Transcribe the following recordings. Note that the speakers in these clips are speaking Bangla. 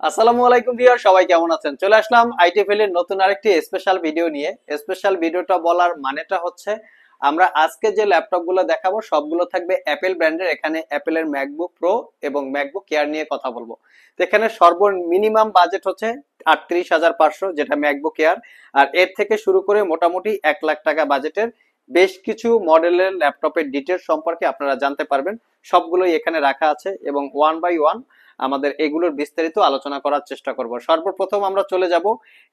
আসসালামু আলাইকুম ভিউয়ার, সবাই কেমন আছেন? চলে আসলাম আইটিএফএল এর নতুন আরেকটি স্পেশাল ভিডিও নিয়ে। স্পেশাল ভিডিওটা বলার মানেটা হচ্ছে আমরা আজকে যে ল্যাপটপ গুলো দেখাবো সবগুলো থাকবে অ্যাপেল ব্র্যান্ডের। এখানে অ্যাপেলের ম্যাকবুক প্রো এবং ম্যাকবুক এয়ার নিয়ে কথা বলবো। তো এখানে মিনিমাম বাজেট হচ্ছে 38,500, যেটা ম্যাকবুক এয়ার। আর এর থেকে শুরু করে মোটামুটি 1 লাখ টাকা বাজেটের বেশ কিছু মডেলের ল্যাপটপের ডিটেলস সম্পর্কে আপনারা জানতে পারবেন। সবগুলোই এখানে রাখা আছে এবং ওয়ান বাই ওয়ান আমাদের এগুলোর বিস্তারিত আলোচনা করার চেষ্টা করব। সর্বপ্রথম আমরা চলে যাব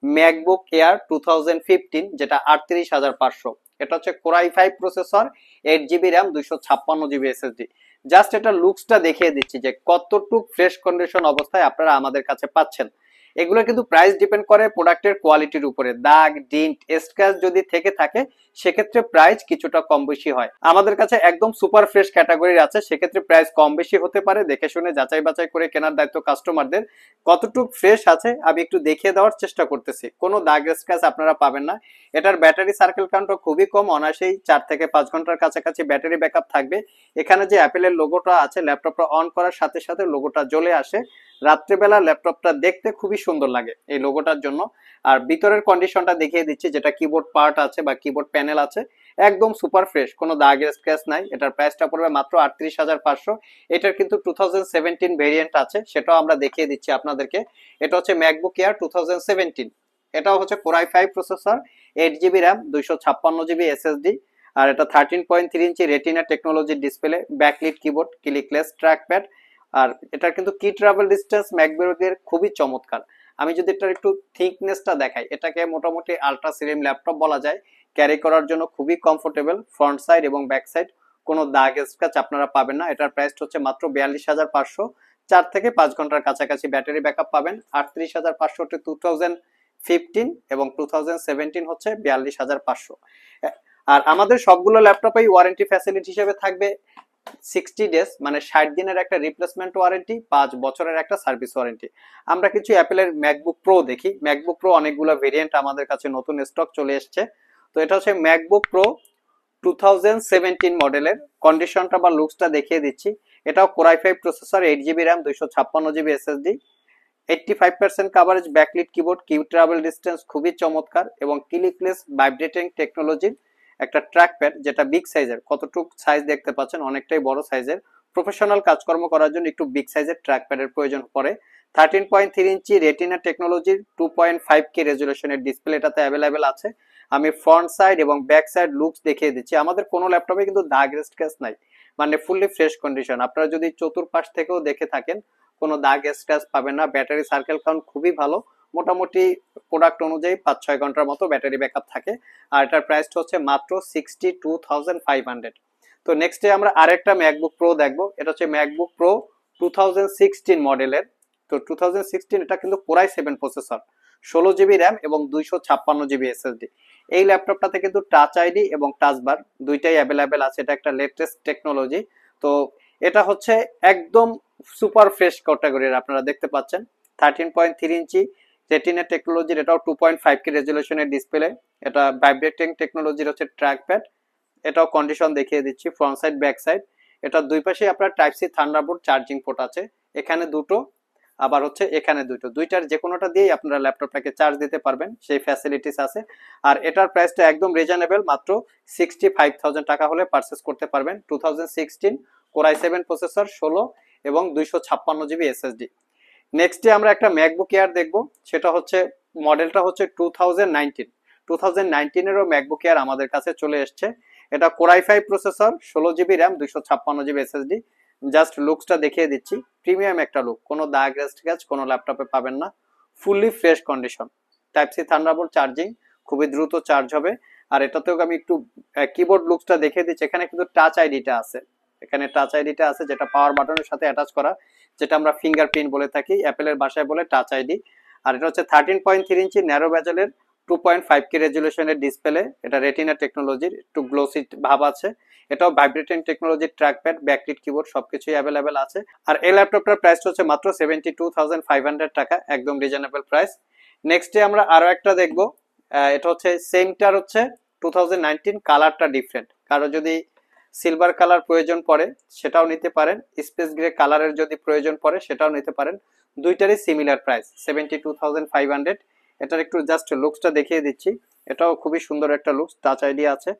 ম্যাকবুক এয়ার 2015, যেটা 38,500। এটা হচ্ছে core i 5 processor, 8 GB RAM, 256 GB SSD. Just এটা লুকসটা দেখিয়ে দিচ্ছি যে কতটুক ফ্রেশ কন্ডিশন অবস্থায় আপনারা আমাদের কাছে পাচ্ছেন। এগুলো কিন্তু প্রাইস ডিপেন্ড করে প্রোডাক্টের কোয়ালিটির উপরে। দাগ, ডিন্ট, স্ক্র্যাচ যদি থেকে থাকে সেক্ষেত্রে প্রাইস কিছুটা কম বেশি হয়। আমাদের কাছে একদম সুপার ফ্রেশ ক্যাটাগরির আছে, সেক্ষেত্রে প্রাইস কম বেশি হতে পারে। দেখে শুনে যাচাই বাছাই করে কেনার দায়িত্ব কাস্টমারদের। কতটুক ফ্রেশ আছে আমি একটু দেখিয়ে দেওয়ার চেষ্টা করতেছি। কোনো দাগ স্ক্র্যাচ আপনারা পাবেন না। এটার ব্যাটারি সার্কেল কাউন্টও খুবই কম, অনায়াসেই 4 থেকে 5 ঘন্টার কাছাকাছি ব্যাটারি ব্যাকআপ থাকবে। এখানে যে অ্যাপেলের লোগোটা আছে, ল্যাপটপটা অন করার সাথে সাথে লোগোটা জ্বলে আসে। রাত্রেবেলা ল্যাপটপটা দেখতে খুবই সুন্দর লাগে এই লোগোটার জন্য। আর ভিতরের কন্ডিশনটা দেখিয়ে দিচ্ছি, যেটা কিবোর্ড পার্ট আছে বা কিবোর্ড প্যানেল আছে, একদম সুপার ফ্রেশ, কোনো দাগের স্ক্র্যাচ নাই। এটার প্রাইসটা পড়বে মাত্র 38,500। এটার কিন্তু 2017 ভেরিয়েন্ট আছে, সেটাও আমরা দেখিয়ে দিচ্ছি আপনাদেরকে। এটা হচ্ছে ম্যাকবুক এয়ার 2017। এটাও হচ্ছে core i 5 processor, 8 GB RAM, 256 GB SSD. আর এটা 13.3 ইঞ্চি রেটিনা টেকনোলজির display, backlit keyboard, clickless trackpad. আর এটার কিন্তু কি ট্রাভেল ডিস্টেন্স ম্যাকবুকের খুবই চমৎকার। আমি যদি এটার একটু থিকনেসটা দেখাই, এটাকে মোটামুটি আলট্রা স্লিম ল্যাপটপ বলা যায়। ক্যারি করার জন্য খুবই কমফোর্টেবল। ফ্রন্ট সাইড এবং ব্যাক সাইড কোনো দাগ স্ক্র্যাচ আপনারা পাবেন না। এটার প্রাইস হচ্ছে মাত্র 42,500। 4 থেকে 5 ঘন্টার কাছাকাছি ব্যাটারি ব্যাকআপ পাবেন। 38,500 2015 এবং 2017 হচ্ছে 42,500। আর আমাদের সবগুলো ল্যাপটপেই ওয়ারেন্টি ফ্যাসিলিটি হিসেবে থাকবে 60 ডেজ, মানে 60 দিনের একটা রিপ্লেসমেন্ট ওয়ারেন্টি, 5 বছরের একটা সার্ভিস ওয়ারেন্টি। আমরা কিছু অ্যাপেলের ম্যাকবুক প্রো দেখি। ম্যাকবুক প্রো অনেকগুলো ভেরিয়েন্ট আমাদের কাছে নতুন স্টক চলে এসছে। তো এটা হচ্ছে ম্যাকবুক প্রো 2017 মডেলের। কন্ডিশনটা বা লুকসটা দেখিয়ে দিচ্ছি। এটাও core i 5 processor, 8 GB RAM, 256 GB SSD. 85% coverage, backlit keyboard, key travel distance খুবই চমৎকার এবং ক্লিকলেস ভাইব্রেটিং টেকনোলজির একটা ট্র্যাকপ্যাড, যেটা বিগ সাইজের। কতটুক সাইজ দেখতে পাচ্ছেন, অনেকটাই বড় সাইজের। প্রফেশনাল কাজকর্ম করার জন্য একটু বিগ সাইজের ট্র্যাকপ্যাডের প্রয়োজন পড়ে। 13.3 ইঞ্চি রেটিনা টেকনোলজির 2.5K রেজুলেশনের ডিসপ্লে এটাতে অ্যাভেলেবেল আছে। আমি ফ্রন্ট সাইড এবং ব্যাক সাইড লুকস দেখিয়ে দিচ্ছি। আমাদের কোনো ল্যাপটপে কিন্তু দাগ স্ক্র্যাচ নাই, মানে ফুললি ফ্রেশ কন্ডিশন। আপনারা যদি চতুর্পাশ থেকেও দেখে থাকেন কোনো দাগ স্ক্র্যাচ পাবেন না। ব্যাটারি সার্কেল কাউন্ট খুবই ভালো, মোটামুটি প্রোডাক্ট অনুযায়ী 5-6 ঘন্টার মতো ব্যাটারি ব্যাকআপ থাকে। আর এটার প্রাইসটা হচ্ছে মাত্র 62,500। তো নেক্সট ডে আমরা আরেকটা ম্যাকবুক প্রো দেখবো। এটা হচ্ছে ম্যাকবুক প্রো 2016 মডেলের। তো 2016 এটা কিন্তু কোরাই 7 প্রসেসর, 16 জিবি র্যাম এবং 256 জিবি এসএসডি। এই ল্যাপটপটাতে কিন্তু টাচ আইডি এবং টাচ বার দুইটাই অ্যাভেলেবেল আছে। এটা একটা লেটেস্ট টেকনোলজি। তো এটা হচ্ছে একদম সুপার ফ্রেশ ক্যাটাগরির, আপনারা দেখতে পাচ্ছেন। 13.3 ইঞ্চি রেটিনা টেকনোলজির, এটাও 2.5K রেজুলেশনের ডিসপ্লে। এটা ভাইব্রেটিং টেকনোলজির হচ্ছে ট্র্যাকপ্যাড। এটাও কন্ডিশন দেখিয়ে দিচ্ছি, ফ্রন্ট সাইড ব্যাক সাইড। এটা দুই পাশে আপনার type C thunderbolt charging port আছে। এখানে দুটো, আবার হচ্ছে এখানে দুটো, দুইটার যে কোনোটা দিয়েই আপনারা ল্যাপটপটাকে চার্জ দিতে পারবেন, সেই ফ্যাসিলিটিস আছে। আর এটার প্রাইসটা একদম রিজনেবল, মাত্র 65,000 টাকা হলে পারচেস করতে পারবেন। 2016 কোরাই 7 প্রসেসর, 16 এবং 256 জিবি এসএসডি। নেক্সট ডে আমরা একটা ম্যাকবুক এয়ার দেখবো। সেটা হচ্ছে মডেলটা হচ্ছে 2019 এরও ম্যাকবুক এয়ার আমাদের কাছে চলে এসছে। এটা core i 5 processor, 16 GB RAM, 256 GB SSD. Just লুকসটা দেখিয়ে দিচ্ছি, প্রিমিয়াম একটা লুক, কোনো দাগ স্ক্র্যাচ কোনো ল্যাপটপে পাবেন না। Fully fresh condition, type C thunderbolt charging, খুবই দ্রুত চার্জ হবে। আর এটাতেও আমি একটু কিবোর্ড লুকসটা দেখিয়ে দিচ্ছি। এখানে কিন্তু টাচ আইডিটা আছে, এখানে টাচ আইডিটা আছে, যেটা পাওয়ার বাটনের সাথে অ্যাটাচ করা, যেটা আমরা ফিঙ্গারপ্রিন্ট বলে থাকি, অ্যাপেলের ভাষায় বলে টাচ আইডি। আর এটা হচ্ছে 13.3 ইঞ্চি ন্যারো বেজেলের 2.5K রেজুলেশনের ডিসপ্লে। এটা রেটিনা টেকনোলজির, একটু গ্লোসি ভাব আছে। এটাও ভাইব্রেটিং টেকনোলজির ট্র্যাকপ্যাড, ব্যাকলিট কিবোর্ড সবকিছুই অ্যাভেলেবেল আছে। আর এই ল্যাপটপটার প্রাইস হচ্ছে মাত্র 72,500 টাকা, একদম রিজনেবল প্রাইস। নেক্সট ডে আমরা আরো একটা দেখবো। এটা হচ্ছে সেমটার হচ্ছে 2019, কালারটা ডিফারেন্ট। কারো যদি সিলভার কালার প্রয়োজন পড়ে সেটাও নিতে পারেন, স্পেস গ্রে কালারের যদি প্রয়োজন পড়ে সেটাও নিতে পারেন। দুইটারই সিমিলার প্রাইস 72,500। এটার একটু জাস্ট লুকসটা দেখিয়ে দিচ্ছি। এটাও খুবই সুন্দর একটা লুকস, টাচ আইডি আছে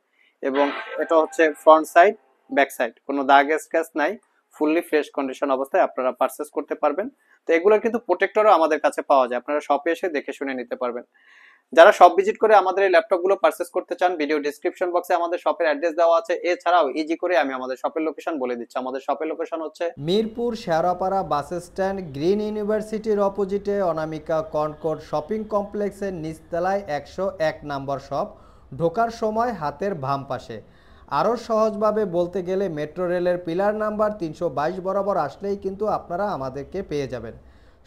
এবং এটা হচ্ছে ফ্রন্ট সাইড ব্যাক সাইড, কোনো দাগ স্ক্র্যাচ নাই, ফুললি ফ্রেশ কন্ডিশন অবস্থায় আপনারা পারচেস করতে পারবেন। তো এগুলোর কিন্তু প্রোটেক্টরও আমাদের কাছে পাওয়া যায়, আপনারা শপে এসে দেখে শুনে নিতে পারবেন। যারা শপ ভিজিট করে আমাদের এই ল্যাপটপগুলো পারচেস করতে চান, ভিডিও ডেসক্রিপশন বক্সে আমাদের শপের অ্যাড্রেস দেওয়া আছে। এছাড়াও ইজি করে আমি আমাদের শপের লোকেশন বলে দিচ্ছি। আমাদের শপের লোকেশন হচ্ছে Mirpur Shewrapara bus stand, green ইউনিভার্সিটির অপোজিটে অনামিকা কনকর্ড শপিং কমপ্লেক্সের নিচতলায় 101 নম্বর শপ। ঢোকার সময় হাতের বাম পাশে। আরও সহজভাবে বলতে গেলে মেট্রো রেলের পিলার নাম্বার 322 বরাবর আসলেই কিন্তু আপনারা আমাদেরকে পেয়ে যাবেন।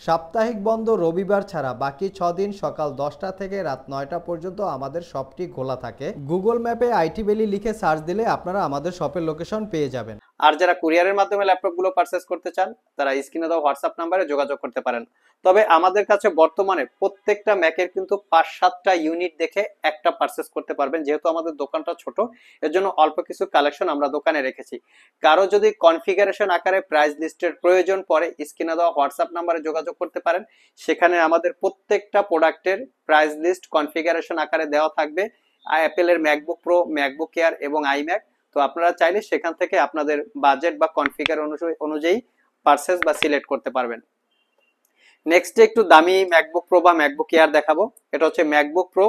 সাপ্তাহিক বন্ধ রবিবার ছাড়া বাকি 6 দিন সকাল 10টা থেকে রাত 9টা পর্যন্ত আমাদের শপটি খোলা থাকে। গুগল ম্যাপে আইটি ভ্যালি লিখে সার্চ দিলে আপনারা আমাদের শপের লোকেশন পেয়ে যাবেন। আর যারা কুরিয়ারের মাধ্যমে ল্যাপটপগুলো পারচেস করতে চান তারা স্ক্রিনে দেওয়া হোয়াটসঅ্যাপ নাম্বারে যোগাযোগ করতে পারেন। তবে আমাদের কাছে বর্তমানে প্রত্যেকটা ম্যাকের কিন্তু 5-7টা ইউনিট দেখে একটা পারচেস করতে পারবেন, যেহেতু আমাদের দোকানটা ছোট এর জন্য অল্প কিছু কালেকশন আমরা দোকানে রেখেছি। কারো যদি কনফিগারেশন আকারে প্রাইস লিস্টের প্রয়োজন পড়ে স্ক্রিনে দেওয়া হোয়াটসঅ্যাপ নাম্বারে যোগাযোগ করতে পারেন। সেখানে আমাদের প্রত্যেকটা প্রোডাক্টের প্রাইস লিস্ট কনফিগারেশন আকারে দেওয়া থাকবে। অ্যাপেলের ম্যাকবুক প্রো, ম্যাকবুক এয়ার এবং আইম্যাক। তো আপনারা চাইলে সেখান থেকে আপনাদের বাজেট বা কনফিগার অনুযায়ী পারচেস বা সিলেক্ট করতে পারবেন। নেক্সট একটু দামি ম্যাকবুক প্রো বা ম্যাকবুক এয়ার দেখাবো। এটা হচ্ছে ম্যাকবুক প্রো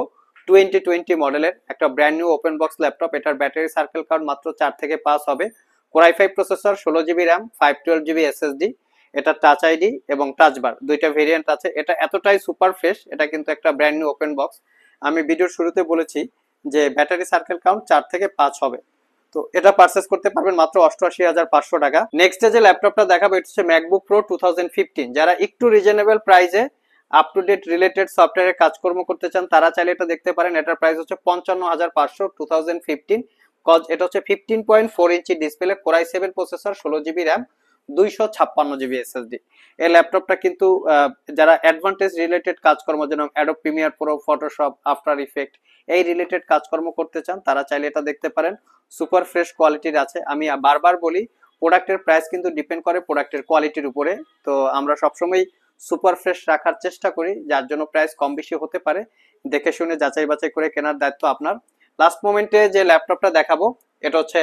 2020 মডেলের একটা brand new open box laptop. এটার ব্যাটারি সার্কেল কাউন্ট মাত্র 4 থেকে 5 হবে। Core i5 processor, 16GB RAM, 512GB SSD। এটা টাচ আইডি এবং টাচ বার দুইটা ভেরিয়েন্ট আছে। এটা এতটাই সুপার ফ্রেশ, এটা কিন্তু একটা ব্র্যান্ড নিউ ওপেন বক্স। আমি ভিডিওর শুরুতে বলেছি যে ব্যাটারি সার্কেল কাউন্ট 4 থেকে 5 হবে। তো এটা পারচেস করতে পারবেন মাত্র 88,500 টাকা। নেক্সট যে ল্যাপটপটা দেখাবো এটা হচ্ছে ম্যাকবুক প্রো 2015। যারা একটু রিজনেবল প্রাইসে আপ টু ডেট রিলেটেড সফটওয়্যারের কাজকর্ম করতে চান তারা চাইলে এটা দেখতে পারেন। এটার প্রাইস হচ্ছে 55,500 2015। কজ এটা হচ্ছে 15.4 inch display, core i7 processor, 16GB RAM, 256GB SSD। এই ল্যাপটপটা কিন্তু যারা অ্যাডভান্টেজ রিলেটেড কাজকর্ম যেমন Adobe Premiere Pro, Photoshop, after effect এই রিলেটেড কাজকর্ম করতে চান তারা চাইলে এটা দেখতে পারেন। সুপার ফ্রেশ কোয়ালিটির আছে। আমি বারবার বলি প্রোডাক্টের প্রাইস কিন্তু ডিপেন্ড করে প্রোডাক্টের কোয়ালিটির উপরে। তো আমরা সবসময় সুপার ফ্রেশ রাখার চেষ্টা করি, যার জন্য প্রাইস কম বেশি হতে পারে। দেখে শুনে যাচাই বাছাই করে কেনার দায়িত্ব আপনার। লাস্ট মোমেন্টে যে ল্যাপটপটা দেখাবো এটা হচ্ছে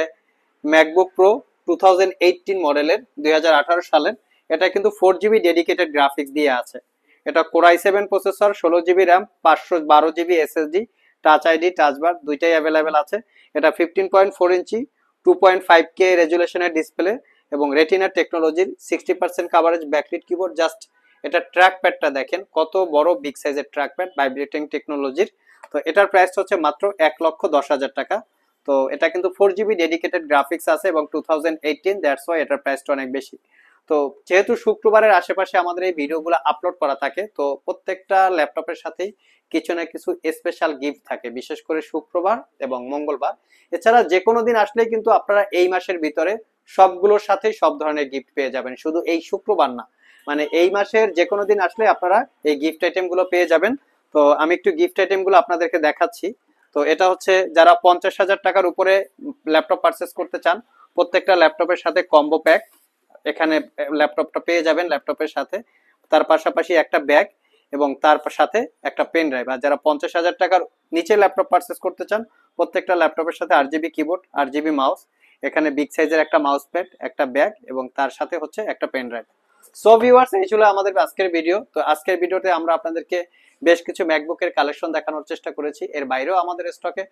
ম্যাকবুক প্রো 2018 মডেলের, 2018 সালের। এটা কিন্তু 4GB ডেডিকেটেড গ্রাফিক্স দিয়ে আছে। এটা core i7 processor, 16GB RAM, 512GB SSD, touch ID, touch বার দুইটাই অ্যাভেলেবেল আছে। এটা 15.4 ইঞ্চি 2.5K রেজুলেশনের ডিসপ্লে এবং রেটিনা টেকনোলজির 60% কাভারেজ ব্যাকলিট কিবোর্ড। জাস্ট এটা ট্র্যাক প্যাডটা দেখেন কত বড় বিগ সাইজের ট্র্যাক প্যাড, ভাইব্রেটিং টেকনোলজির। তো এটার প্রাইস হচ্ছে মাত্র 1,10,000 টাকা। তো এটা কিন্তু 4GB ডেডিকেটেড গ্রাফিক্স আছে এবং 2018, দ্যাটস ওয়াই এটার প্রাইসটা অনেক বেশি। তো যেহেতু শুক্রবারের আশেপাশে আমাদের এই ভিডিওগুলো আপলোড করা থাকে, তো প্রত্যেকটা ল্যাপটপের সাথেই কিছু না কিছু স্পেশাল গিফট থাকে, বিশেষ করে শুক্রবার এবং মঙ্গলবার। এছাড়া যে কোনো দিন আসলেই কিন্তু আপনারা এই মাসের ভিতরে সবগুলোর সাথেই সব ধরনের গিফট পেয়ে যাবেন, শুধু এই শুক্রবার না। মানে এই মাসের যে কোনো দিন আসলে আপনারা এই গিফট আইটেম গুলো পেয়ে যাবেন। তো আমি একটু গিফট আইটেম গুলো আপনাদেরকে দেখাচ্ছি। তো এটা হচ্ছে যারা 50,000 টাকার উপরে ল্যাপটপ পারচেস করতে চান প্রত্যেকটা ল্যাপটপের সাথে কম্বো প্যাক, এখানে ল্যাপটপটা পেয়ে যাবেন ল্যাপটপের সাথে, তার পাশাপাশি একটা ব্যাগ এবং তার সাথে একটা পেন ড্রাইভ। আর যারা 50,000 টাকার নিচে ল্যাপটপ পারচেস করতে চান প্রত্যেকটা ল্যাপটপের সাথে 8GB কিবোর্ড, 8GB মাউস, এখানে বিগ সাইজের একটা মাউস প্যাড, একটা ব্যাগ এবং তার সাথে হচ্ছে একটা পেন ড্রাইভ। সো ভিউয়ার্স, এই ছিল আমাদের আজকের ভিডিও। তো আজকের ভিডিওতে আমরা আপনাদেরকে বেশ কিছু ম্যাকবুকের কালেকশন দেখানোর চেষ্টা করেছি। এর বাইরেও আমাদের স্টকে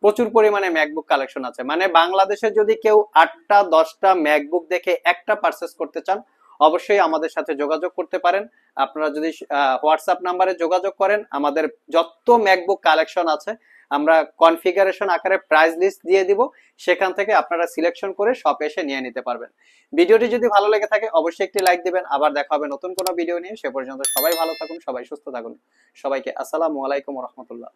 প্রচুর পরিমাণে ম্যাকবুক কালেকশন আছে। মানে বাংলাদেশে যদি কেউ 8টা 10টা ম্যাকবুক দেখে একটা পারচেস করতে চান অবশ্যই আমাদের সাথে যোগাযোগ করতে পারেন। আপনারা যদি হোয়াটসঅ্যাপ নাম্বারে যোগাযোগ করেন আমাদের যত ম্যাকবুক কালেকশন আছে আমরা কনফিগারেশন আকারে প্রাইস লিস্ট দিয়ে দিব, সেখান থেকে আপনারা সিলেকশন করে শপে এসে নিয়ে নিতে পারবেন। ভিডিওটি যদি ভালো লেগে থাকে অবশ্যই একটি লাইক দিবেন। আবার দেখা হবে নতুন কোনো ভিডিও নিয়ে। সে পর্যন্ত সবাই ভালো থাকুন, সবাই সুস্থ থাকুন। সবাইকে আসসালামু আলাইকুম ওয়া রাহমাতুল্লাহ।